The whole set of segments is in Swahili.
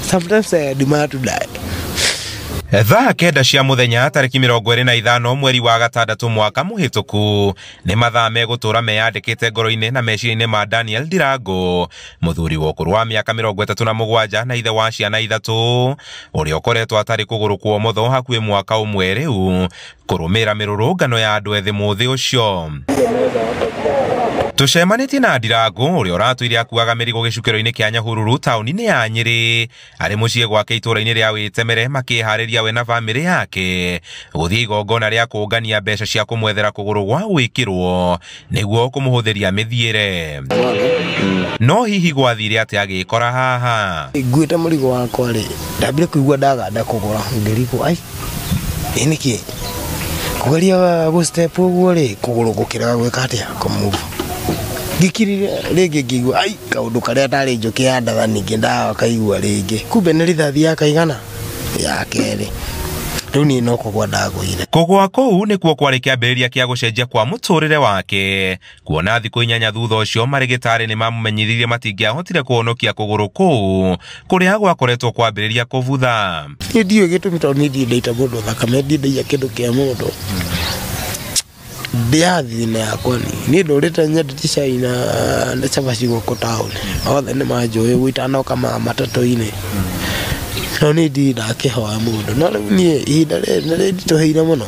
Sometimes I demand to die. Thaa kenda cia muthenya tariki 25 mweri wa gatandatu mwaka muhituku ni mathaa megutura meyandikite ngoro-ini na meciria-ini ma Daniel Ndirango, muthuri wa ukuru wa miaka 37 na ithe wa ciana ithatu, uria ukoretwo atari kuguru kwa motho hakuhi mwaka umwe riu kurumira mirurungano ya andu ethi muthi ucio. Tucemanitie na Ndirango uria uratuire akuaga mirigo gicukiro-ini kia Nyahururu tauni-ini ya Nyeri ari mucii gwake itura-ini ria Witemere makihariria we na family yake guthii igongona ria kungania mbeca cia kumwethera kuguru gwa gwikirwo niguo kumuhuthiria mithiire. No hihi gwathire ati agikora haha Nguite murigo wakwa ri ndambire kuigua ndaganda kugura ngiriko ai niki kugeria go step uguo ri kuguru gukira gwika atia kumuvu ngikirire ringi ngigua ai kaundu karia ndari njukia ndaga ningi ndawa kaigua ringi kumbe ni rithathi ya kaigana ya keri runi no kugwa ndaguire. Kugwa kuu nikuo kwari kiambiriria kia gucenjia kwa muturire wake, kuona thiku 8 thutha ucio marigitari ni mamumenyithirie matingiahotire kuhonokia kuguru kuu kuria gwakoretwo kwambiriria kuvutha. Ndiyo gitumi tondu ndiita mundu thakame ndiendagia kindu kia mundu ndiathine yakwa ni ndurite nyendete cai na cabaci guku tauni othe ni manjui gwitanoka matatu-ini no ni ndakihoya mundu no riu ni ihinda ni ndituheire muno.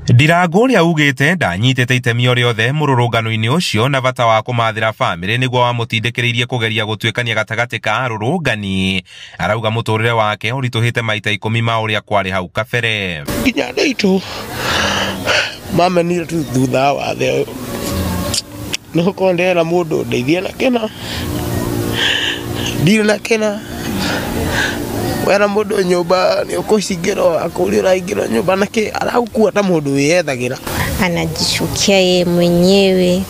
Ndirango uria ugite ndanyitete itemi o riothe mururungano-ini ucio na bata wa kumathira family niguo wamutindikiririe kugeria gutwikania gatagati ka arurungani. Arauga muturire wake urituhite maita 10 ma uria kwari hau kabere. Nginya ndaitu mama ni tu thutha wa the no kondera mundu ndeithie na kena ndire na kena wera mundu nyumba ni ukucingiro akurira ingiro nyumba nake aragukua ta mundu wiyethagira. Anajishukia yeye mwenyewe,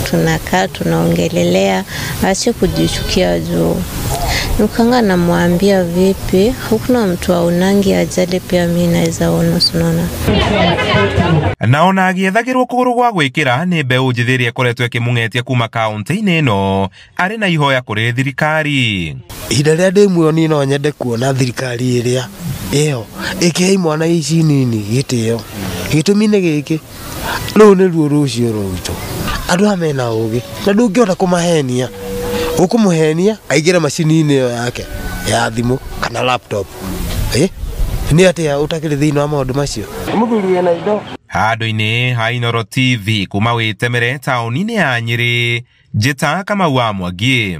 tunakaa tunaongelelea, asi kujishukia juu. Nukanga namwambia vipi, hukuna mtu aunangi ajali pia mimi naweza ona sunona. Naona agiethagirwo kuguru gwa gwikira ni mbeu njithirie koretwo ikimung'etia kuma kaunti-ini ino ari na ihoya kuri thirikari. Ihinda ria ndi muoyo ni no nyende kuona thirikari iria iyo ikihei mwana ici nini gitio gitumi ni giki no ni ruo rucio rwitu andu amena ugi na ndungiona kumahenia ukumuhenia aigira macini-ini iyo yake ya thimu kana laptop ni atia utakiri thiini wa maundu macio muthuri wena indo handu-ini ha Inooro TV kuma Witemere tauni-ini ya Nyeri njita Kamau wa Mwangi.